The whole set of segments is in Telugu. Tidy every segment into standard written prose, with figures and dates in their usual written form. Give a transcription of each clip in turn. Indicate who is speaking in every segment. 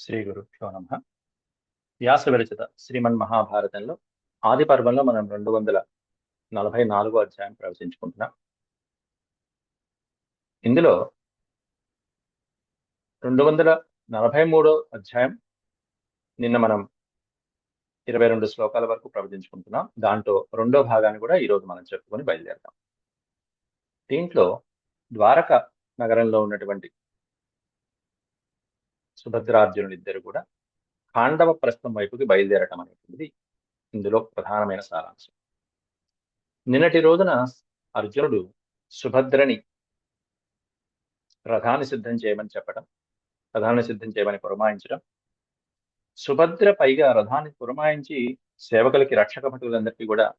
Speaker 1: శ్రీ గురుభ్యో నమః. వ్యాస విరచిత శ్రీమన్మహాభారతంలో ఆది పర్వంలో మనం 244 అధ్యాయం ప్రవచించుకుంటున్నాం. ఇందులో 243 అధ్యాయం నిన్న మనం 22 శ్లోకాల వరకు ప్రవచించుకుంటున్నాం. దాంట్లో రెండో భాగాన్ని కూడా ఈరోజు మనం చెప్పుకొని బయలుదేరతాం. దీంట్లో ద్వారక నగరంలో ఉన్నటువంటి సుభద్రార్జునులు ఇద్దరు కూడా ఖాండవ ప్రస్థం వైపుకి బయలుదేరటం అనేటువంటిది ఇందులో ప్రధానమైన సారాంశం. నిన్నటి రోజున అర్జునుడు సుభద్రని రథాన్ని సిద్ధం చేయమని చెప్పడం, రథాన్ని సిద్ధం చేయమని పురమాయించడం, సుభద్ర పైగా రథాన్ని పురమాయించి సేవకులకి రక్షక భటులందరికీ కూడా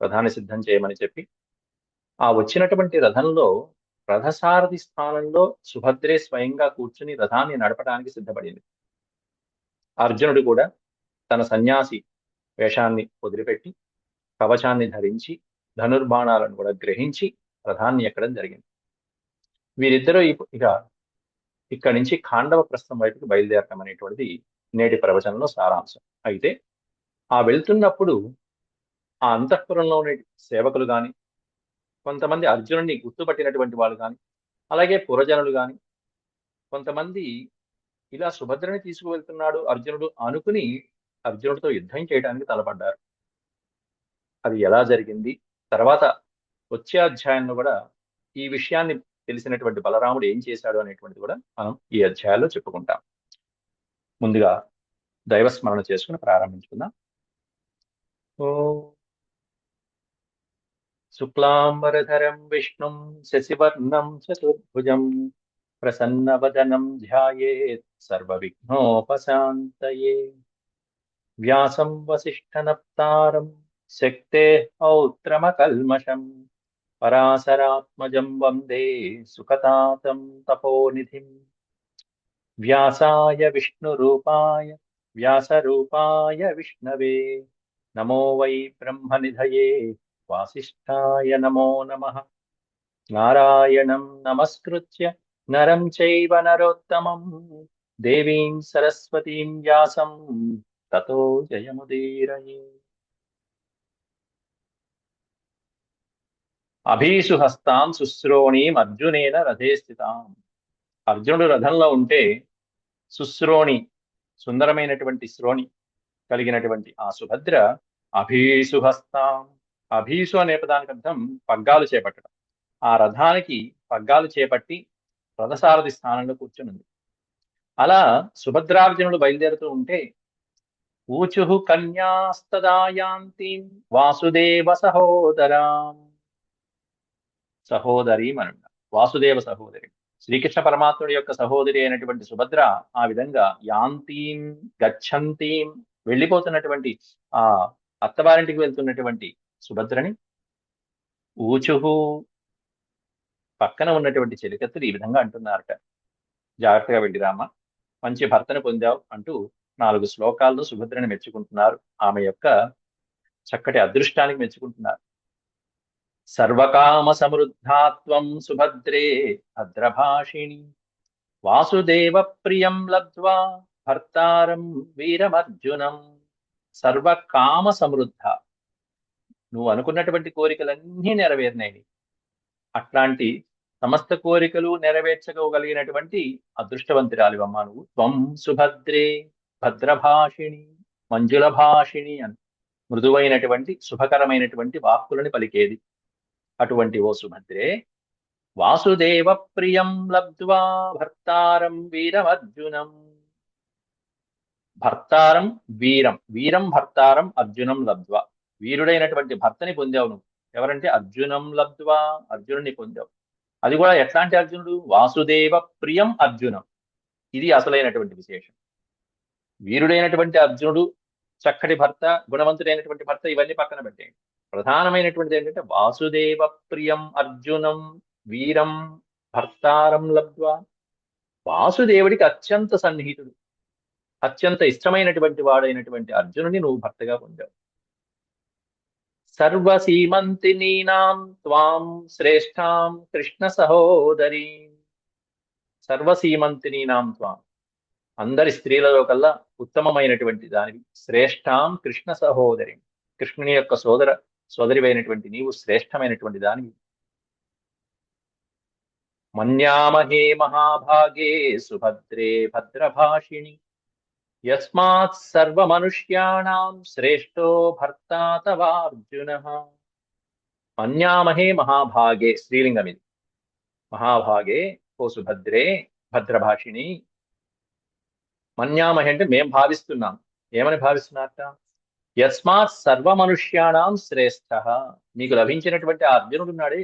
Speaker 1: రథాన్ని సిద్ధం చేయమని చెప్పి, ఆ వచ్చినటువంటి రథంలో రథసారథి స్థానంలో సుభద్రే స్వయంగా కూర్చుని రథాన్ని నడపడానికి సిద్ధపడింది. అర్జునుడు కూడా తన సన్యాసి వేషాన్ని వదిలిపెట్టి కవచాన్ని ధరించి ధనుర్బాణాలను కూడా గ్రహించి రథాన్ని ఎక్కడం జరిగింది. వీరిద్దరూ ఇక ఇక్కడి నుంచి ఖాండవ ప్రస్థం వైపుకి బయలుదేరటం అనేటువంటిది నేటి ప్రవచనంలో సారాంశం. అయితే ఆ వెళ్తున్నప్పుడు ఆ అంతఃపురంలో ఉండే సేవకులు గాని, కొంతమంది అర్జునుడిని గుర్తుపట్టినటువంటి వాళ్ళు గాని, అలాగే పురజనులు గాని, కొంతమంది ఇలా సుభద్రని తీసుకువెళ్తున్నాడు అర్జునుడు అనుకుని అర్జునుడితో యుద్ధం చేయడానికి తలపడ్డారు. అది ఎలా జరిగింది, తర్వాత వచ్చే అధ్యాయంలో కూడా ఈ విషయాన్ని తెలిసినటువంటి బలరాముడు ఏం చేశాడు అనేటువంటిది కూడా మనం ఈ అధ్యాయాల్లో చెప్పుకుంటాం. ముందుగా దైవస్మరణ చేసుకుని ప్రారంభించుకుందాం. ఓం శుక్లాంబరధరం విష్ణుం శశివర్ణం చతుర్భుజం ప్రసన్నవదనం ధ్యాయేత్ సర్వవిఘ్నోపశాంతయే. వ్యాసం వసిష్ఠనప్తారం శక్తేః పౌత్రమకల్మషం పరాశరాత్మజం వందే సుఖతాతం తపోనిధిం. వ్యాసాయ విష్ణురూపాయ వ్యాసరూపాయ విష్ణవే నమో వై బ్రహ్మనిధయే వాసిష్ఠాయ నమో నమః. నారాయణం నమస్కృత్య నరం చైవ నరోత్తమం దేవీం సరస్వతీం వ్యాసం తతో జయముదీరయే. అభీషు హస్తాం శుశ్రోణీం అర్జునేన రథే స్థితాం. అర్జునుడు రథంలో ఉంటే శుశ్రోణి, సుందరమైనటువంటి శ్రోణి కలిగినటువంటి ఆ సుభద్ర అభీషు హస్తాం. అభీషు అనే పదానికి అర్థం పగ్గాలు చేపట్టడం. ఆ రథానికి పగ్గాలు చేపట్టి రథసారథి స్థానంలో కూర్చునుంది. అలా సుభద్రార్జునుడు బయలుదేరుతూ ఉంటే ఊచుః కన్యాస్తదాయాంతిం వాసుదేవ సహోదరాం. సహోదరి మనుండ వాసుదేవ సహోదరి, శ్రీకృష్ణ పరమాత్ముడి యొక్క సహోదరి అయినటువంటి సుభద్ర ఆ విధంగా యాంతీం గచ్చంతీం వెళ్ళిపోతున్నటువంటి ఆ అత్తవారింటికి వెళ్తున్నటువంటి సుభద్రని ఊచుహు పక్కన ఉన్నటువంటి చెలికత్తులు ఈ విధంగా అంటున్నారట. జాగ్రత్తగా వెళ్ళిరామా, మంచి భర్తను పొందావు అంటూ 4 శ్లోకాలను సుభద్రని మెచ్చుకుంటున్నారు. ఆమె యొక్క చక్కటి అదృష్టానికి మెచ్చుకుంటున్నారు. సర్వకామ సమృద్ధాత్వం సుభద్రే భద్రభాషిణి వాసుదేవ ప్రియం లబ్ధ్వా భర్తారం వీరమర్జునం. సర్వకామ సమృద్ధ, నువ్వు అనుకున్నటువంటి కోరికలన్నీ నెరవేరినాయి. అట్లాంటి సమస్త కోరికలు నెరవేర్చగలిగినటువంటి అదృష్టవంతురాలివమ్మ నువ్వు. త్వం సుభద్రే భద్రభాషిణి, మంజుల భాషిణి అని మృదువైనటువంటి శుభకరమైనటువంటి వాక్కులని పలికేది. అటువంటి ఓ సుభద్రే వాసుదేవ ప్రియం లబ్ధ్వా భర్తారం వీరమర్జునం. భర్తారం వీరం, వీరం భర్తారం అర్జునం లబ్ధ్వా. వీరుడైనటువంటి భర్తని పొందావు నువ్వు. ఎవరంటే అర్జునం లబ్ధ్వా, అర్జునుని పొందావు. అది కూడా ఎట్లాంటి అర్జునుడు? వాసుదేవ ప్రియం అర్జునం. ఇది అసలైనటువంటి విశేషం. వీరుడైనటువంటి అర్జునుడు, చక్కటి భర్త, గుణవంతుడైనటువంటి భర్త, ఇవన్నీ పక్కన పెట్టేయండి. ప్రధానమైనటువంటిది ఏంటంటే వాసుదేవ ప్రియం అర్జునం వీరం భర్తారం లబ్ధ్వా. వాసుదేవుడికి అత్యంత సన్నిహితుడు, అత్యంత ఇష్టమైనటువంటి వాడైనటువంటి అర్జునుని నువ్వు భర్తగా పొందావు. సర్వసీమంతినీనాం త్వాం శ్రేష్ఠాం కృష్ణ సహోదరి. సర్వసీమంతినీనాం త్వాం, అందరి స్త్రీలలో కల్లా ఉత్తమమైనటువంటి దానివి. శ్రేష్టాం కృష్ణ సహోదరి, కృష్ణుని యొక్క సోదరివైనటువంటి నీవు శ్రేష్టమైనటువంటి దానివి. మన్యామహే మహాభాగే సుభద్రే భద్రభాషిణి, యస్మాత్ సర్వమనుష్యాణాం శ్రేష్టో భర్తా తవార్జున. మన్యామహే మహాభాగే, స్త్రీలింగం ఇది. మహాభాగే, ఓ సుభద్రే, భద్రభాషిణి. మన్యామహే అంటే మేం భావిస్తున్నాం. ఏమని భావిస్తున్నారట? యస్మాత్ సర్వమనుష్యాణం శ్రేష్ఠ, నీకు లభించినటువంటి ఆ అర్జునుడు ఉన్నాడే,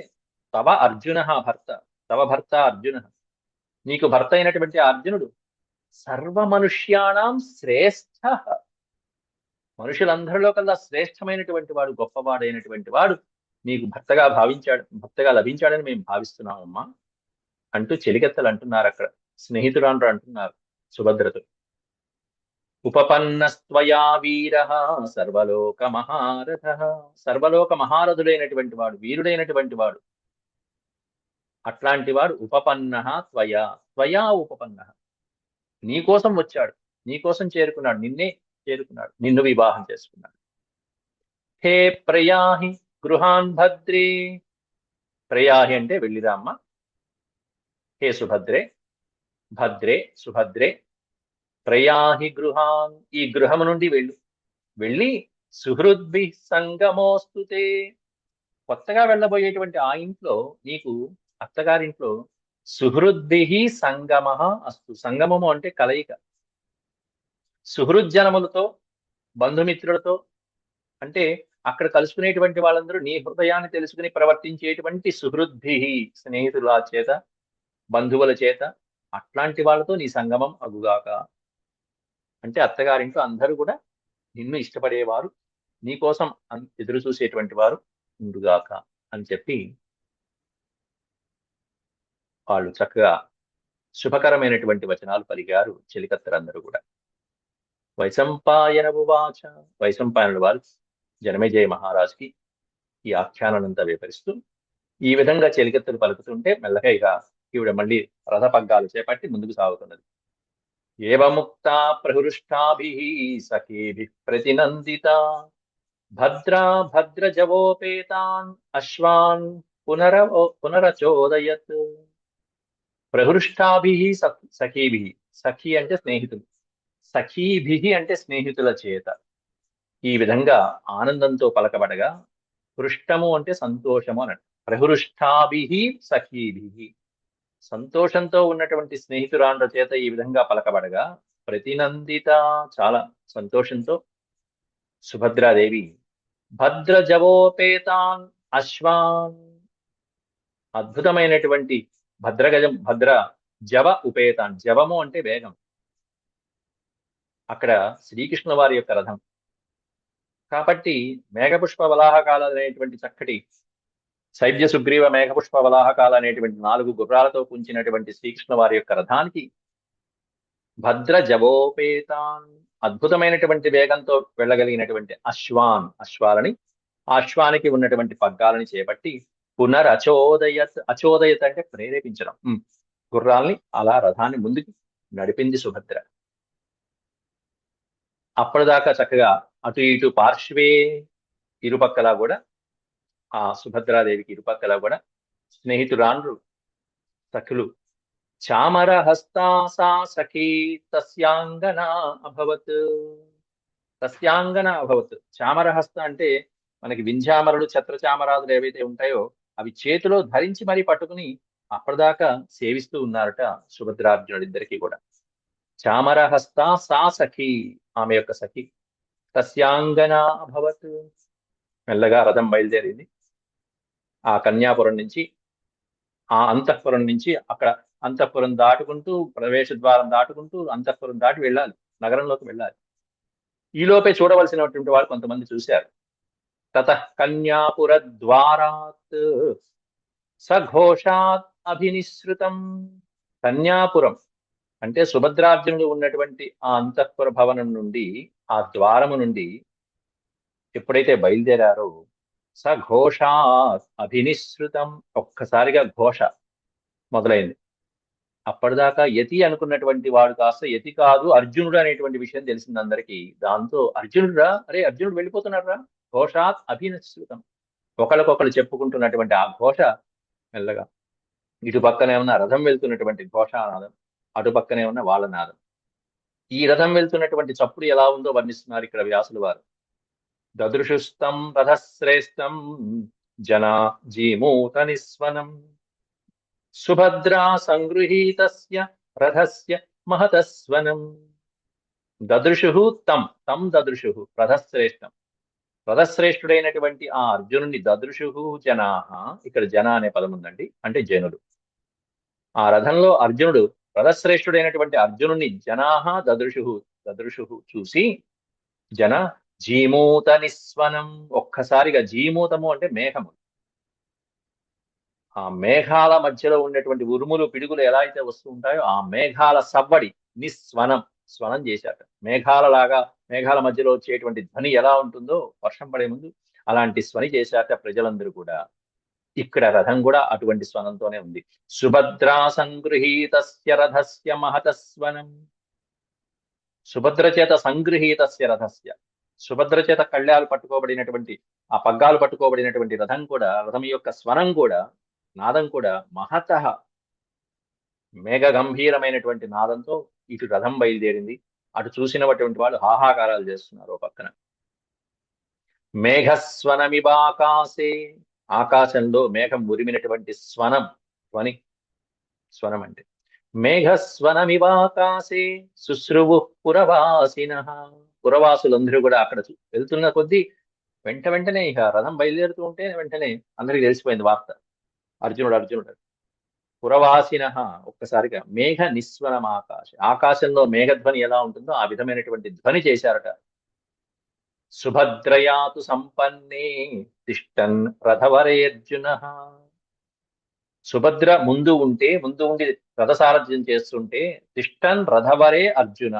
Speaker 1: తవ అర్జున భర్త, తవ భర్త అర్జున, నీకు భర్త అయినటువంటి ఆ అర్జునుడు సర్వమనుష్యాణం శ్రేష్ఠ, మనుషులందరిలో కల్లా శ్రేష్టమైనటువంటి వాడు, గొప్పవాడైనటువంటి వాడు నీకు భర్తగా లభించాడని మేము భావిస్తున్నామమ్మా అంటూ చెలికెత్తలు అంటున్నారు. అక్కడ స్నేహితురాండ్రు అంటున్నారు సుభద్రతో. ఉపపన్నస్త్వయా వీర సర్వలోక మహారథ, సర్వలోక మహారథుడైనటువంటి వాడు, వీరుడైనటువంటి వాడు, అట్లాంటి వాడు ఉపపన్న త్వయా, త్వయా ఉపపన్న, నీకోసం వచ్చాడు, నీకోసం చేరుకున్నాడు, నిన్నే చేరుకున్నాడు, నిన్ను వివాహం చేసుకున్నాడు. హే ప్రయాహి గృహాన్ భద్రే, ప్రయాహి అంటే వెళ్ళిరామ్మ. హే సుభద్రే, భద్రే సుభద్రే, ప్రయాహి గృహాన్, ఈ గృహము నుండి వెళ్ళి సుహృద్భి సంగమోస్తుతే, కొత్తగా వెళ్ళబోయేటువంటి ఆ ఇంట్లో నీకు, అత్తగారింట్లో సుహృద్భి సంగమ అస్తు. సంగమము అంటే కలయిక. సుహృజ్జనములతో, బంధుమిత్రులతో, అంటే అక్కడ కలుసుకునేటువంటి వాళ్ళందరూ నీ హృదయాన్ని తెలుసుకుని ప్రవర్తించేటువంటి సుహృద్భి, స్నేహితుల చేత, బంధువుల చేత, అట్లాంటి వాళ్ళతో నీ సంగమం అగుగాక. అంటే అత్తగారింట్లో అందరూ కూడా నిన్ను ఇష్టపడేవారు, నీకోసం ఎదురు చూసేటువంటి వారు ఉండుగాక అని చెప్పి వాళ్ళు చక్కగా శుభకరమైనటువంటి వచనాలు పలికారు చెలికత్తరందరూ కూడా. వైశంపాయన ఉవాచ, వైశంపాయనుడు వారు జనమేజయ మహారాజుకి ఈ ఆఖ్యానంతా వివరిస్తూ ఈ విధంగా చెలికత్తలు పలుకుతుంటే మెల్లగా ఇక ఈవిడ మళ్ళీ రథపగ్గాలు చేపట్టి ముందుకు సాగుతున్నది. ఏవముక్తా ప్రహృష్టాభిః సఖీభిః ప్రతినందిత, భద్రా భద్రజవోపేతాన్ అశ్వాన్ పునరచోదయత్. ప్రహృష్టాభిః సఖీభిః, సఖీ అంటే స్నేహితులు, సఖీభిః అంటే స్నేహితుల చేత ఈ విధంగా ఆనందంతో పలకబడగా, హృష్టము అంటే సంతోషము అన్నట్టు. ప్రహృష్టాభిః సఖీభిః, సంతోషంతో ఉన్నటువంటి స్నేహితురాండ్ర చేత ఈ విధంగా పలకబడగా, ప్రతినందిత, చాలా సంతోషంతో సుభద్రాదేవి భద్రజవోపేతాన్ అశ్వాన్, అద్భుతమైనటువంటి భద్ర జవ ఉపేతాన్, జవము అంటే వేగం, అక్కడ శ్రీకృష్ణ వారి యొక్క రథం కాబట్టి మేఘపుష్ప వలాహకాల అనేటువంటి చక్కటి శైబ్య సుగ్రీవ మేఘపుష్ప వలాహకాల అనేటువంటి 4 గుర్రాలతో పుంచినటువంటి శ్రీకృష్ణ వారి యొక్క రథానికి భద్ర జవోపేతాన్, అద్భుతమైనటువంటి వేగంతో వెళ్ళగలిగినటువంటి అశ్వాన్, అశ్వాలని, అశ్వానికి ఉన్నటువంటి పగ్గాలని చేపట్టి పునరచోదయత్, అచోదయత్ అంటే ప్రేరేపించడం, గుర్రాల్ని అలా రథాన్ని ముందుకు నడిపింది సుభద్ర. అప్పటిదాకా చక్కగా అటు ఇటు పార్శ్వే, ఇరుపక్కలా కూడా, ఆ సుభద్రాదేవికి ఇరుపక్కలా కూడా స్నేహితురాండ్రు, సఖులు. చామర హస్తా సా సఖీ తస్యాంగన అభవత్, తస్యాంగన అభవత్. చామరహస్త అంటే మనకి వింధ్యామరులు, ఛత్రచామరాదులు ఏవైతే ఉంటాయో అవి చేతిలో ధరించి మరీ పట్టుకుని అప్పటిదాకా సేవిస్తూ ఉన్నారట సుభద్రార్జునుడిద్దరికీ కూడా. చామరహస్త సా సఖీ, ఆమె యొక్క సఖి. తస్యాంగన అభవత్, మెల్లగా రథం బయలుదేరింది. ఆ కన్యాపురం నుంచి, ఆ అంతఃపురం నుంచి, అక్కడ అంతఃపురం దాటుకుంటూ, ప్రవేశ ద్వారం దాటుకుంటూ అంతఃపురం దాటి వెళ్ళాలి, నగరంలోకి వెళ్ళాలి. ఈలోపే చూడవలసినటువంటి వారు కొంతమంది చూశారు. తతః కన్యాపుర ద్వారాత్ సఘోషాత్ అభినిసృతం. కన్యాపురం అంటే సుభద్రార్జునుడు ఉన్నటువంటి ఆ అంతఃపుర భవనం నుండి, ఆ ద్వారము నుండి ఎప్పుడైతే బయలుదేరారో, సఘోషాత్ అభినిసృతం, ఒక్కసారిగా ఘోష మొదలైంది. అప్పటిదాకా యతి అనుకున్నటువంటి వాడు కాస్త యతి కాదు అర్జునుడు అనేటువంటి విషయం తెలిసింది అందరికీ. దాంతో అర్జునుడురా, అరే అర్జునుడు వెళ్ళిపోతున్నాడు రా, ఘోషాత్ అభినశ్రుతం. ఒకరికొకరు చెప్పుకుంటున్నటువంటి ఆ ఘోష మెల్లగా ఇటు పక్కనే ఉన్న రథం వెళ్తున్నటువంటి ఘోషానాదం, అటు పక్కనే ఉన్న వాళ్ళ నాదం. ఈ రథం వెళ్తున్నటువంటి చప్పుడు ఎలా ఉందో వర్ణిస్తున్నారు ఇక్కడ వ్యాసుల వారు. దదృశుస్తం రథశ్రేష్టం జనా జీమూత నిస్వనం సుభద్రా సంగృహీతస్య రథస్య మహతస్వనం. దదృశు తం తం దదృశు రథశ్రేష్టం, రథశ్రేష్ఠుడైనటువంటి ఆ అర్జునుని దదృశు జనాహ. ఇక్కడ జన అనే పదం ఉందండి, అంటే జనులు. ఆ రథంలో అర్జునుడు, రథశ్రేష్ఠుడైనటువంటి అర్జునుని జనాహ దదృశు చూసి, జన జీమూత నిస్వనం, ఒక్కసారిగా, జీమూతము అంటే మేఘము, ఆ మేఘాల మధ్యలో ఉండేటువంటి ఉరుములు పిడుగులు ఎలా అయితే వస్తూ ఉంటాయో ఆ మేఘాల సవ్వడి, నిస్వనం, స్వనం చేశాట. మేఘాల మధ్యలో వచ్చేటువంటి ధ్వని ఎలా ఉంటుందో వర్షం పడే ముందు, అలాంటి ధ్వని చేశాట ప్రజలందరూ కూడా. ఇక్కడ రథం కూడా అటువంటి స్వనంతోనే ఉంది. సుభద్రా సంగృహీతస్య రథస్య మహతస్వనం. సుభద్ర చేత సంగృహీతస్య రథస్య, సుభద్ర చేత కళ్యాలు పట్టుకోబడినటువంటి, ఆ పగ్గాలు పట్టుకోబడినటువంటి రథం కూడా, రథం యొక్క స్వనం కూడా, నాదం కూడా మహత, మేఘ గంభీరమైనటువంటి నాదంతో ఇటు రథం బయలుదేరింది. అటు చూసినటువంటి వాళ్ళు హాహాకారాలు చేస్తున్నారు ఓ పక్కన. మేఘస్వనమివాకాశే, ఆకాశంలో మేఘం ఉరిమినటువంటి స్వనం, ధ్వని, స్వనం అంటే. మేఘస్వనమివాకాశే శుశ్రువు పురవాసిన, పురవాసులందరూ కూడా అక్కడ వెళ్తున్న కొద్దీ వెంటనే ఇక రథం బయలుదేరుతూ ఉంటే వెంటనే అందరికీ తెలిసిపోయింది వార్త, అర్జునుడు. పురవాసిన ఒక్కసారిగా మేఘ నిస్వనం ఆకాశంలో మేఘధ్వని ఎలా ఉంటుందో ఆ విధమైనటువంటి ధ్వని చేశారట. సుభద్రయాతు సంపన్నే తిష్టన్ రథవరే అర్జున. సుభద్ర ముందు ఉండి రథసారథ్యం చేస్తుంటే, తిష్టన్ రథవరే అర్జున,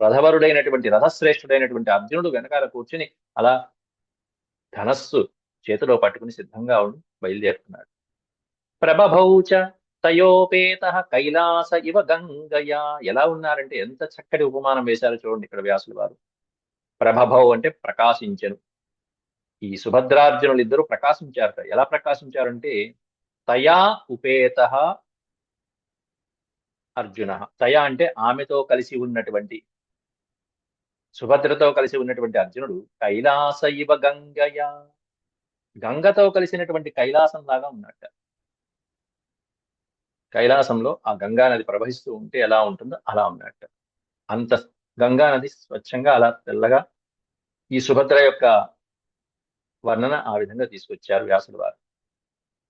Speaker 1: రథవరుడైనటువంటి రథశ్రేష్ఠుడైనటువంటి అర్జునుడు వెనకాల కూర్చుని అలా ధనస్సు చేతిలో పట్టుకుని సిద్ధంగా ఉండి బయలుదేరుతున్నాడు. ప్రభభౌచ తయోపేత కైలాస ఇవ గంగయా. ఎలా ఉన్నారంటే ఎంత చక్కటి ఉపమానం వేశారో చూడండి ఇక్కడ వ్యాసుల వారు. ప్రభభౌ అంటే ప్రకాశించెను. ఈ సుభద్రార్జునులు ఇద్దరు ప్రకాశించారట. ఎలా ప్రకాశించారంటే, తయా ఉపేత అర్జున. తయా అంటే ఆమెతో కలిసి ఉన్నటువంటి, సుభద్రతో కలిసి ఉన్నటువంటి అర్జునుడు కైలాస ఇవ గంగయా, గంగతో కలిసినటువంటి కైలాసం లాగా ఉన్నట్ట. కైలాసంలో ఆ గంగా నది ప్రవహిస్తూ ఉంటే ఎలా ఉంటుందో అలా ఉన్నట్ట. అంత గంగా నది స్వచ్ఛంగా అలా తెల్లగా, ఈ సుభద్ర యొక్క వర్ణన ఆ విధంగా తీసుకొచ్చారు వ్యాసుల వారు.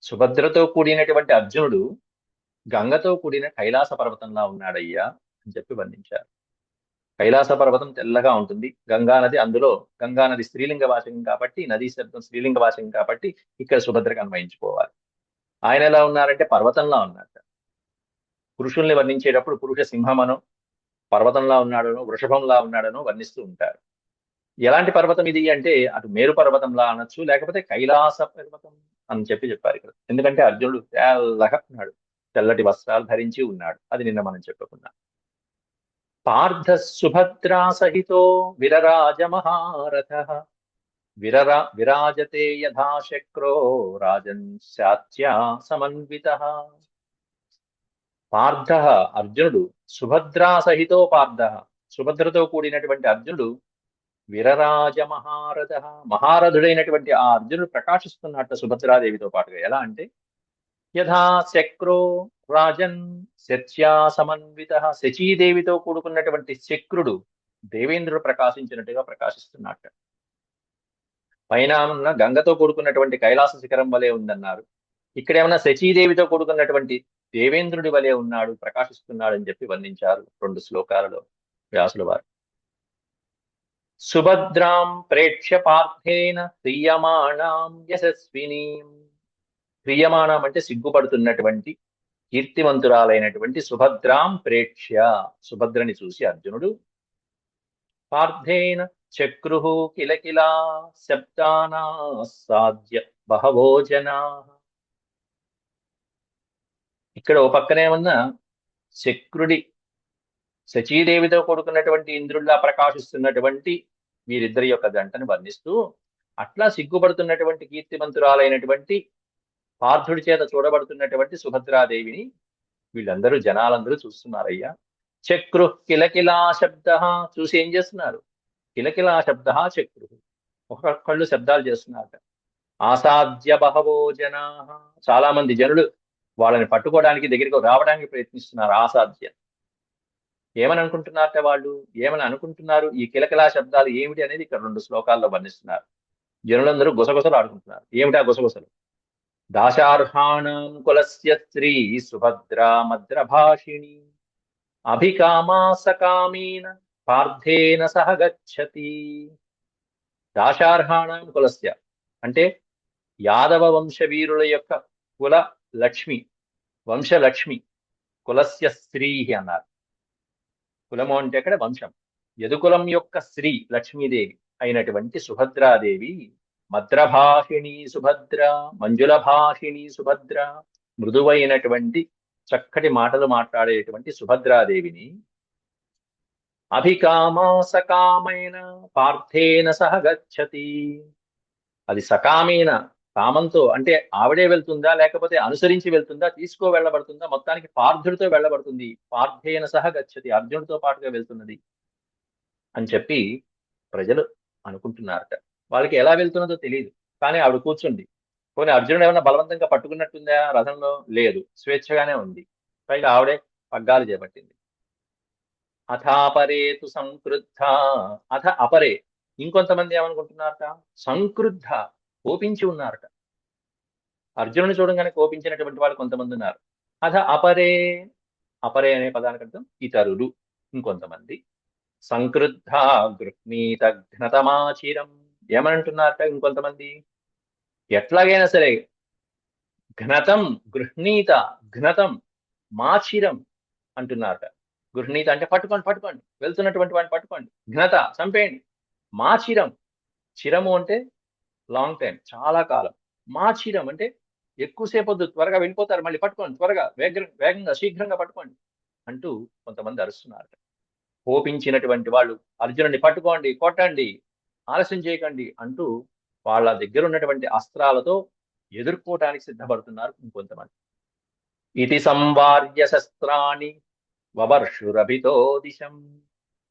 Speaker 1: సుభద్రతో కూడినటువంటి అర్జునుడు గంగతో కూడిన కైలాస పర్వతంలా ఉన్నాడయ్యా అని చెప్పి వర్ణించారు. కైలాస పర్వతం తెల్లగా ఉంటుంది, గంగా నది అందులో, గంగా నది స్త్రీలింగ వాచకం కాబట్టి, నదీ శబ్దం స్త్రీలింగ వాచకం కాబట్టి ఇక్కడ సుభద్రకు అన్వయించుకోవాలి. ఆయన ఎలా ఉన్నారంటే పర్వతంలా ఉన్నట్ట. పురుషుల్ని వర్ణించేటప్పుడు పురుష సింహమనో, పర్వతంలా ఉన్నాడనో, వృషభంలా ఉన్నాడనో వర్ణిస్తూ ఉంటారు. ఎలాంటి పర్వతం ఇది అంటే అటు మేరు పర్వతంలా అనొచ్చు, లేకపోతే కైలాస పర్వతం అని చెప్పారు ఇక్కడ. ఎందుకంటే అర్జునుడు తెల్లగా ఉన్నాడు, తెల్లటి వస్త్రాలు ధరించి ఉన్నాడు. అది నిన్న మనం చెప్పుకున్నాం. పార్థ సుభద్రా సహితో విరరాజ మహారథ విరాజతే యథా శక్రో రాజన్ శాత్యా సమన్విత. పార్థ అర్జునుడు, సుభద్రా సహితో పార్థ, సుభద్రతో కూడినటువంటి అర్జునుడు, విరరాజ మహారథ, మహారథుడైనటువంటి ఆ అర్జునుడు ప్రకాశిస్తున్నట్టు సుభద్రాదేవితో పాటుగా. ఎలా అంటే యథా శక్రో రాజన్ శచ్యా సమన్విత, శచీదేవితో కూడుకున్నటువంటి శక్రుడు, దేవేంద్రుడు ప్రకాశించినట్టుగా ప్రకాశిస్తున్నట్టు. పైన ఉన్న గంగతో కూడుకున్నటువంటి కైలాస శిఖరం వలె ఉందన్నారు. ఇక్కడేమన్నా శచీదేవితో కూడుకున్నటువంటి దేవేంద్రుడి వలె ఉన్నాడు, ప్రకాశిస్తున్నాడని చెప్పి వర్ణించారు 2 శ్లోకాలలో వ్యాసుల వారు. సుభద్రాం ప్రేక్ష్య పార్థేన ప్రియమాణాం యశస్వినీం. ప్రియమాణం అంటే సిగ్గుపడుతున్నటువంటి, కీర్తివంతురాలైనటువంటి సుభద్రాం ప్రేక్ష్య, సుభద్రని చూసి అర్జునుడు, పార్థేన చక్రుః కిలకిలా శబ్దానాసాద్య బహవో జనా. ఇక్కడ ఓ పక్కనే ఉన్న శక్రుడి శచీదేవితో కూడుకున్నటువంటి ఇంద్రుల్లా ప్రకాశిస్తున్నటువంటి వీరిద్దరి యొక్క జంటను వర్ణిస్తూ అట్లా సిగ్గుపడుతున్నటువంటి కీర్తిమంతురాలైనటువంటి పార్థుడి చేత చూడబడుతున్నటువంటి సుభద్రాదేవిని వీళ్ళందరూ జనాలందరూ చూస్తున్నారయ్యా. చక్రు కిలకిలా శబ్ద, చూసి ఏం చేస్తున్నారు? కిలకిలా శబ్ద చక్రు, ఒక్కొక్కళ్ళు శబ్దాలు చేస్తున్నారు. ఆసాద్య బహవో జనా, చాలా మంది జనులు వాళ్ళని పట్టుకోవడానికి దగ్గరికి రావడానికి ప్రయత్నిస్తున్నారు. ఆసాధ్య ఏమని అనుకుంటున్నారట వాళ్ళు? ఏమని అనుకుంటున్నారు? ఈ కిలకిలా శబ్దాలు ఏమిటి అనేది ఇక్కడ 2 శ్లోకాల్లో వర్ణిస్తున్నారు. జనులందరూ గుసగుసలు ఆడుకుంటున్నారు. ఏమిటా గుసగుసలు? దాశార్హాణం కులస్య స్త్రీ సుభద్రా మద్రభాషిణి అభికామా సకామేన పార్థేన సహ గచ్చతి. దాశార్హాణం కులస్య అంటే యాదవ వంశ వీరుల యొక్క కుల లక్ష్మి, వంశలక్ష్మి. కులస్య స్త్రీ అన్నారు. కులము అంటే అక్కడ వంశం. యదుకులం యొక్క స్త్రీ లక్ష్మీదేవి అయినటువంటి సుభద్రాదేవి, మద్రభాషిణి సుభద్ర, మంజుల భాషిణి సుభద్ర, మృదువైనటువంటి చక్కటి మాటలు మాట్లాడేటువంటి సుభద్రాదేవిని అభికామా సకామైన పార్థేన సహ గచ్చతి. అది సకామైన, కామంతో అంటే ఆవిడే వెళ్తుందా లేకపోతే అనుసరించి వెళ్తుందా, తీసుకో వెళ్ళబడుతుందా, మొత్తానికి పార్థుడితో వెళ్ళబడుతుంది. పార్థేన సహ గచ్చతి, అర్జునుడితో పాటుగా వెళ్తున్నది అని చెప్పి ప్రజలు అనుకుంటున్నారట. వాళ్ళకి ఎలా వెళ్తున్నదో తెలియదు, కానీ ఆవిడ కూర్చుంది. పోనీ అర్జునుడు ఏమైనా బలవంతంగా పట్టుకున్నట్టుందా రథంలో? లేదు, స్వేచ్ఛగానే ఉంది. పైగా ఆవిడే పగ్గాలు చేపట్టింది. అథాపరేతు సంక్రుద్ధ, అథ అపరే, ఇంకొంతమంది ఏమనుకుంటున్నారట? సంక్రుద్ధ, కోపించి ఉన్నారట. అర్జునుని చూడంగానే కోపించినటువంటి వాళ్ళు కొంతమంది ఉన్నారు. అథ అపరే, అపరే అనే పదానికి అర్థం ఇతరులు, ఇంకొంతమంది. సంక్రుద్ధ గృహ్ణీత ఘ్నతమాచిరం, ఏమంటున్నారట ఇంకొంతమంది? ఎట్లాగైనా సరే ఘ్నతం, గృహ్ణీత, ఘ్నతం, మాచిరం అంటున్నారట. గృహ్ణీత అంటే పట్టుకోండి, పట్టుకోండి, వెళ్తున్నటువంటి వాడిని పట్టుకోండి. ఘ్నత, చంపేయండి. మాచిరం, చిరము అంటే లాంగ్ టైం, చాలా కాలం. మాచిరం అంటే ఎక్కువసేపు వద్దు, త్వరగా వెళ్ళిపోతారు, మళ్ళీ పట్టుకోండి, త్వరగా వేగంగా శీఘ్రంగా పట్టుకోండి అంటూ కొంతమంది అరుస్తున్నారు. కోపించినటువంటి వాళ్ళు అర్జునుడిని పట్టుకోండి, కొట్టండి, ఆలస్యం చేయకండి అంటూ వాళ్ళ దగ్గర ఉన్నటువంటి అస్త్రాలతో ఎదుర్కోవటానికి సిద్ధపడుతున్నారు ఇంకొంతమంది. ఇది సంవార్య శస్త్రాన్ని వవర్షురభితో దిశం.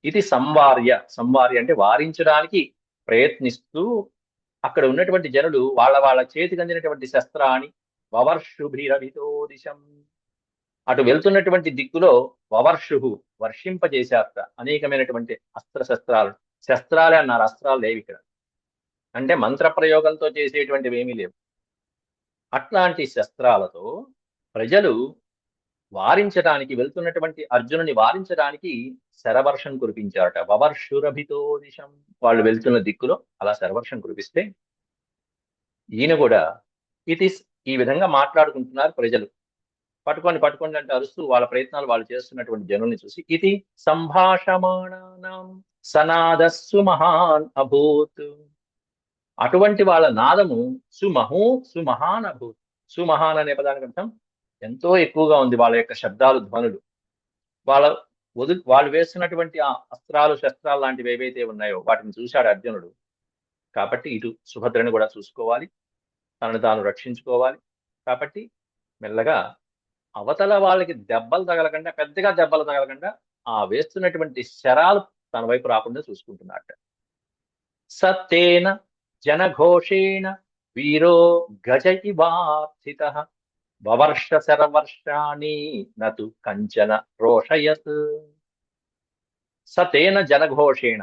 Speaker 1: ఇది సంవార్య, సంవార్య అంటే వారించడానికి ప్రయత్నిస్తూ అక్కడ ఉన్నటువంటి జనులు వాళ్ళ వాళ్ళ చేతికి అందినటువంటి శస్త్రాన్ని వవర్షుభిరభితో దిశం, అటు వెళ్తున్నటువంటి దిక్కులో వవర్షు, వర్షింపజేశారట అనేకమైనటువంటి అస్త్ర శస్త్రాలు. శస్త్రాలే అన్నారు, అస్త్రాలు లేవు ఇక్కడ. అంటే మంత్ర ప్రయోగంతో చేసేటువంటివి ఏమీ లేవు. అట్లాంటి శస్త్రాలతో ప్రజలు వారించడానికి, వెళ్తున్నటువంటి అర్జునుని వారించడానికి శరవర్షం కురిపించారట. వవర్షురభితో దిశం, వాళ్ళు వెళ్తున్న దిక్కులో అలా శరవర్షం కురిపిస్తే ఈయన కూడా ఇది ఈ విధంగా మాట్లాడుకుంటున్నారు ప్రజలు. పట్టుకోండి, పట్టుకోండి అంటే అరుస్తూ వాళ్ళ ప్రయత్నాలు వాళ్ళు చేస్తున్నటువంటి జనుల్ని చూసి ఇది సంభాషమాణానాం సనాదస్సు మహాన్ అభూత్, అటువంటి వాళ్ళ నాదము సుమహాన్ అభూత్. సుమహాన్ అనే పదానికి అర్థం ఎంతో ఎక్కువగా ఉంది. వాళ్ళ యొక్క శబ్దాలు, ధ్వనులు, వాళ్ళ వాళ్ళు వేస్తున్నటువంటి ఆ అస్త్రాలు శస్త్రాలు లాంటివి ఏవైతే ఉన్నాయో వాటిని చూశాడు అర్జునుడు. కాబట్టి ఇటు సుభద్రని కూడా చూసుకోవాలి, తనను తాను రక్షించుకోవాలి. కాబట్టి మెల్లగా అవతల వాళ్ళకి దెబ్బలు తగలకుండా, పెద్దగా దెబ్బలు తగలకుండా ఆ వేస్తున్నటువంటి శరాలు తన వైపు రాకుండా చూసుకుంటున్నట్ట. సత్తేన జనఘోషేణ వీరో గజ ఇవార్థిత వవర్ష శరవర్షాణి నతు కంచన రోషయత్. సతేన జనఘోషేణ,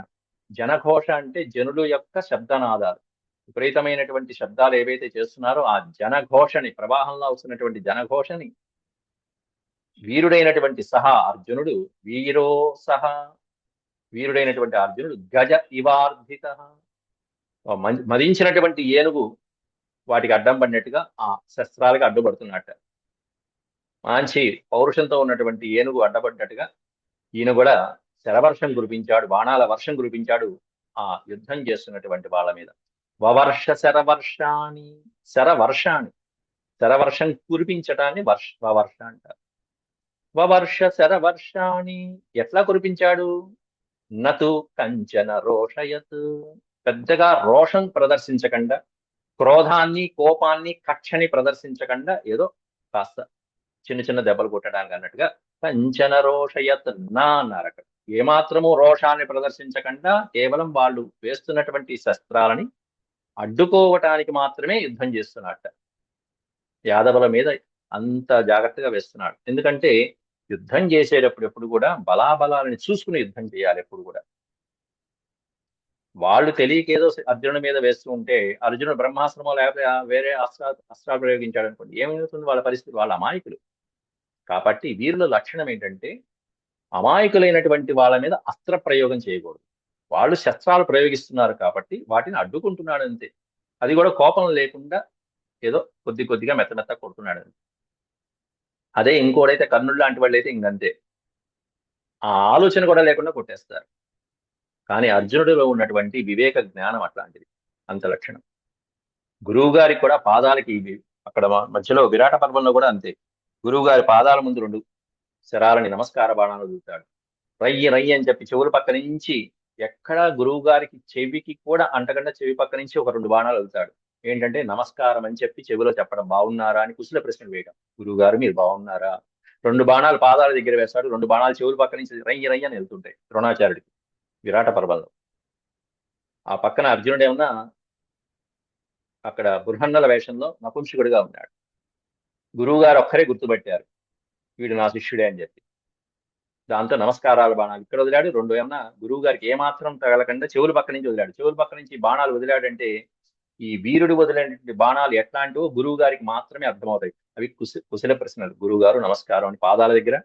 Speaker 1: జనఘోష అంటే జనులు యొక్క శబ్దనాదాలు, విపరీతమైనటువంటి శబ్దాలు ఏవైతే చేస్తున్నారో ఆ జనఘోషని, ప్రవాహంలో వస్తున్నటువంటి జనఘోషని వీరుడైనటువంటి సహా అర్జునుడు, వీరో సహ, వీరుడైనటువంటి అర్జునుడు గజ ఇవార్ధిత, మదించినటువంటి ఏనుగు వాటికి అడ్డం పడినట్టుగా ఆ శస్త్రాలకు అడ్డుపడుతున్నట్ట. మంచి పౌరుషంతో ఉన్నటువంటి ఏనుగు అడ్డపడినట్టుగా ఈయన కూడా శరవర్షం కురిపించాడు, బాణాల వర్షం కురిపించాడు ఆ యుద్ధం చేస్తున్నటువంటి వాళ్ళ మీద. వవర్ష శరవర్షాన్ని, శరవర్షాన్ని, శరవర్షం కురిపించటాన్ని వవర్ష అంటారు. వవర్ష శరవర్షాణి, ఎట్లా కురిపించాడు? నతు కంచన రోషయత్, పెద్దగా రోషం ప్రదర్శించకుండా, క్రోధాన్ని, కోపాన్ని, కక్షని ప్రదర్శించకుండా, ఏదో కాస్త చిన్న చిన్న దెబ్బలు కొట్టడానికి అన్నట్టుగా కంచన రోషయత్ నా అన్నారు అక్కడ. ఏమాత్రము రోషాన్ని ప్రదర్శించకుండా కేవలం వాళ్ళు వేస్తున్నటువంటి శస్త్రాలని అడ్డుకోవటానికి మాత్రమే యుద్ధం చేస్తున్నట్ట. యాదవుల మీద అంత జాగ్రత్తగా వేస్తున్నాడు. ఎందుకంటే యుద్ధం చేసేటప్పుడు ఎప్పుడు కూడా బలాబలాలని చూసుకుని యుద్ధం చేయాలి. ఎప్పుడు కూడా వాళ్ళు తెలియక ఏదో అర్జునుడి మీద వేస్తూ ఉంటే, అర్జునుడు బ్రహ్మాస్త్రమో లేకపోతే వేరే అస్త్రాలు ప్రయోగించాడు అనుకోండి, ఏమవుతుంది వాళ్ళ పరిస్థితి? వాళ్ళ అమాయకులు. కాబట్టి వీరుల లక్షణం ఏంటంటే అమాయకులైనటువంటి వాళ్ళ మీద అస్త్ర ప్రయోగం చేయకూడదు. వాళ్ళు శస్త్రాలు ప్రయోగిస్తున్నారు కాబట్టి వాటిని అడ్డుకుంటున్నాడు అంతే. అది కూడా కోపం లేకుండా ఏదో కొద్ది కొద్దిగా మెత్త మెత్త కొడుతున్నాడు అంతే. అదే ఇంకోడైతే కర్ణుడు లాంటి వాళ్ళు అయితే ఇంకంతే, ఆ ఆలోచన కూడా లేకుండా కొట్టేస్తారు. కానీ అర్జునుడిలో ఉన్నటువంటి వివేక జ్ఞానం అట్లాంటిది, అంత లక్షణం. గురువు గారికి కూడా పాదాలకి ఇవి అక్కడ మధ్యలో విరాట పర్వంలో కూడా అంతే. గురువు గారి పాదాల ముందు రెండు శరాలని నమస్కార బాణాలు వదులుతాడు. రయ్యి రయ్యి అని చెప్పి చెవుల పక్క నుంచి, ఎక్కడ గురువు గారికి చెవికి కూడా అంటకుండా చెవి పక్క నుంచి ఒక రెండు బాణాలు వదులుతాడు. ఏంటంటే నమస్కారం అని చెప్పి చెవిలో చెప్పడం, బాగున్నారా అని కుశల ప్రశ్నలు వేయడం. గురువు గారు మీరు బాగున్నారా? రెండు బాణాలు పాదాల దగ్గర వేస్తాడు, రెండు బాణాలు చెవుల పక్క నుంచి రయ్యి రయ్యి అని వెళ్తుంటాయి ద్రోణాచార్యుడికి విరాట పర్వంలో. ఆ పక్కన అర్జునుడు ఏమన్నా అక్కడ బృహన్నల వేషంలో నపుంసకుడిగా ఉన్నాడు. గురువు గారు ఒక్కరే గుర్తుపట్టారు, వీడు నా శిష్యుడే అని చెప్పి. దాంతో నమస్కారాలు బాణాలు ఇక్కడ వదిలాడు. రెండు ఏమన్నా గురువు గారికి ఏమాత్రం తగలకుండా చెవుల పక్క నుంచి వదిలాడు. చెవుల పక్క నుంచి బాణాలు వదిలాడంటే ఈ వీరుడు వదిలేటువంటి బాణాలు ఎట్లాంటివో గురువు గారికి మాత్రమే అర్థమవుతాయి. అవి కుశల ప్రశ్నలు. గురువు గారు నమస్కారం అని పాదాల దగ్గర,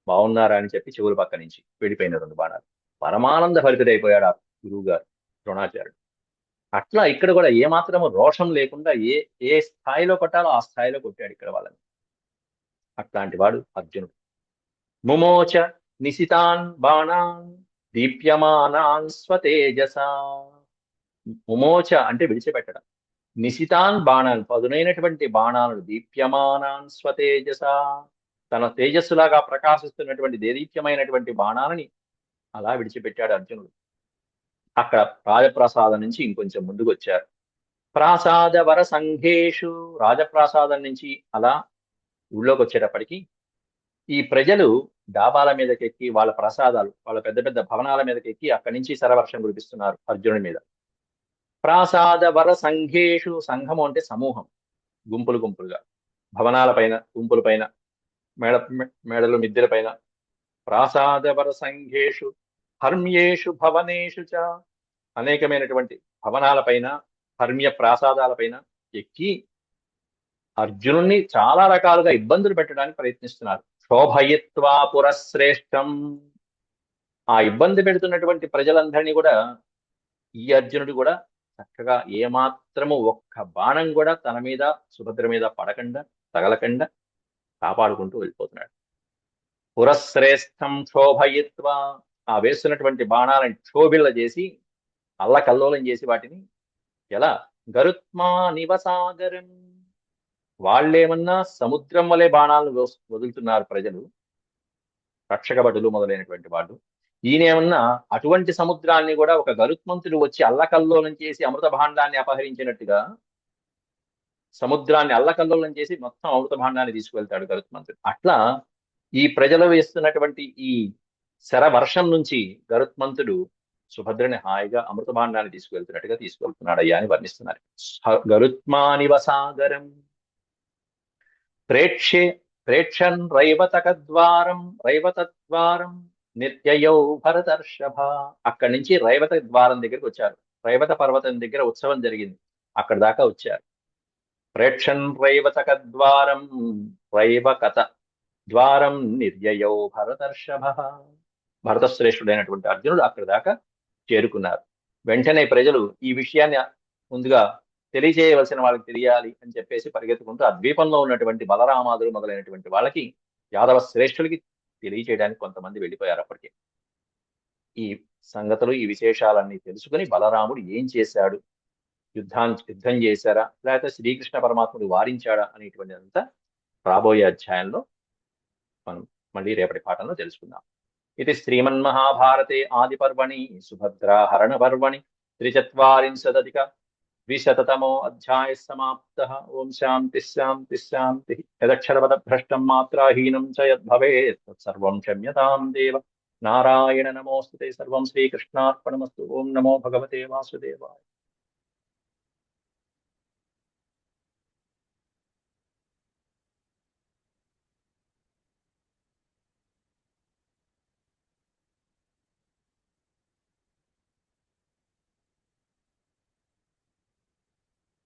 Speaker 1: బాగున్నారా అని చెప్పి చెవుల పక్క నుంచి వెళ్ళిపోయిన రెండు బాణాలు. పరమానంద ఫలితుడైపోయాడు ఆ గురువు గారు ద్రోణాచార్యుడు. అట్లా ఇక్కడ కూడా ఏమాత్రము రోషం లేకుండా ఏ ఏ స్థాయిలో కొట్టాలో ఆ స్థాయిలో కొట్టాడు ఇక్కడ వాళ్ళని. అట్లాంటి వాడు అర్జునుడు. ముమోచ నిశితాన్ బాణాన్ దీప్యమానాన్ స్వతేజసా. ముమోచ అంటే విడిచిపెట్టడం. నిశితాన్ బాణాలు, పదునైనటువంటి బాణాలను, దీప్యమానాన్ స్వతేజస, తన తేజస్సులాగా ప్రకాశిస్తున్నటువంటి దేదీప్యమైనటువంటి బాణాలని అలా విడిచిపెట్టాడు అర్జునుడు. అక్కడ రాజప్రాసాదం నుంచి ఇంకొంచెం ముందుకు వచ్చారు. ప్రాసాద వర సంఘేషు, రాజప్రాసాదం నుంచి అలా ఊళ్ళోకి వచ్చేటప్పటికి ఈ ప్రజలు డాబాల మీదకి ఎక్కి, వాళ్ళ ప్రసాదాలు, వాళ్ళ పెద్ద పెద్ద భవనాల మీదకి ఎక్కి అక్కడి నుంచి శరవర్షం కురిపిస్తున్నారు అర్జునుడి మీద. ప్రాసాద వర సంఘేషు, సంఘము అంటే సమూహం, గుంపులు గుంపులుగా, భవనాల పైన, గుంపుల పైన, మేడ మేడలు మిద్దెల పైన. ప్రాసాద వర సంఘేషు హర్మ్యేషు భవనేషు చ, అనేకమైనటువంటి భవనాల పైన, హర్మ్య ప్రాసాదాల పైన ఎక్కి అర్జునుణ్ణి చాలా రకాలుగా ఇబ్బందులు పెట్టడానికి ప్రయత్నిస్తున్నారు. శోభయిత్వా పురశ్రేష్టం, ఆ ఇబ్బంది పెడుతున్నటువంటి ప్రజలందరినీ కూడా ఈ అర్జునుడు కూడా చక్కగా ఏమాత్రము ఒక్క బాణం కూడా తన మీద, సుభద్ర మీద పడకుండా, తగలకుండా కాపాడుకుంటూ వెళ్ళిపోతున్నాడు. పురశ్రేష్టం శోభయిత్వా, ఆ వేస్తున్నటువంటి బాణాలను క్షోభిల్ల చేసి, అల్లకల్లోలం చేసి వాటిని ఎలా గరుత్మా నివసాగరం, వాళ్ళేమన్నా సముద్రం వలె బాణాలను వదులుతున్నారు ప్రజలు, రక్షక భటులు మొదలైనటువంటి వాళ్ళు. ఈయనేమన్నా అటువంటి సముద్రాన్ని కూడా ఒక గరుత్మంతుడు వచ్చి అల్లకల్లోలం చేసి అమృత భాండాన్ని అపహరించినట్టుగా సముద్రాన్ని అల్లకల్లోలం చేసి మొత్తం అమృత భాండాన్ని తీసుకువెళ్తాడు గరుత్మంతుడు. అట్లా ఈ ప్రజలు వేస్తున్నటువంటి ఈ శరవర్షం నుంచి గరుత్మంతుడు సుభద్రని హాయిగా అమృత భాండాన్ని తీసుకువెళ్తున్నట్టుగా తీసుకువెళ్తున్నాడు అయ్యా అని వర్ణిస్తున్నారు. గరుత్మానివసాగరం ప్రేక్షే ప్రేక్షన్ రైవతద్వారం నిత్యయౌ భరతర్షభ. అక్కడి నుంచి రైవత ద్వారం దగ్గరికి వచ్చారు. రైవత పర్వతం దగ్గర ఉత్సవం జరిగింది, అక్కడ దాకా వచ్చారు. ప్రేక్షన్ రైవతకద్వారం రైవకత ద్వారం నిర్యయౌ భరతర్షభ. భరతశ్రేష్ఠుడైనటువంటి అర్జునుడు అక్కడ దాకా చేరుకున్నారు. వెంటనే ప్రజలు ఈ విషయాన్ని ముందుగా తెలియజేయవలసిన వాళ్ళకి తెలియాలి అని చెప్పేసి పరిగెత్తుకుంటూ ఆ ద్వీపంలో ఉన్నటువంటి బలరామాదులు మొదలైనటువంటి వాళ్ళకి, యాదవ శ్రేష్ఠులకి తెలియచేయడానికి కొంతమంది వెళ్ళిపోయారు అప్పటికే. ఈ సంగతులు, ఈ విశేషాలన్నీ తెలుసుకుని బలరాముడు ఏం చేశాడు, యుద్ధం చేశారా లేకపోతే శ్రీకృష్ణ పరమాత్ముడు వారించాడా అనేటువంటిదంతా రాబోయే అధ్యాయంలో మనం మళ్ళీ రేపటి పాఠంలో తెలుసుకుందాం. ఇది శ్రీమన్మహాభారతే ఆదిపర్వణి సుభద్రాహరణ పర్వణి 43 अध्यायः समाप्तः। ओम शांति शांति शांति। यदक्षरपदभ्रष्टं मात्राहीनं च यद्भवेत् तत्सर्वं क्षम्यतां देव। नारायण नमोस्तुते। सर्वं श्रीकृष्णार्पणमस्तु। ओम नमो भगवते वासुदेवाय।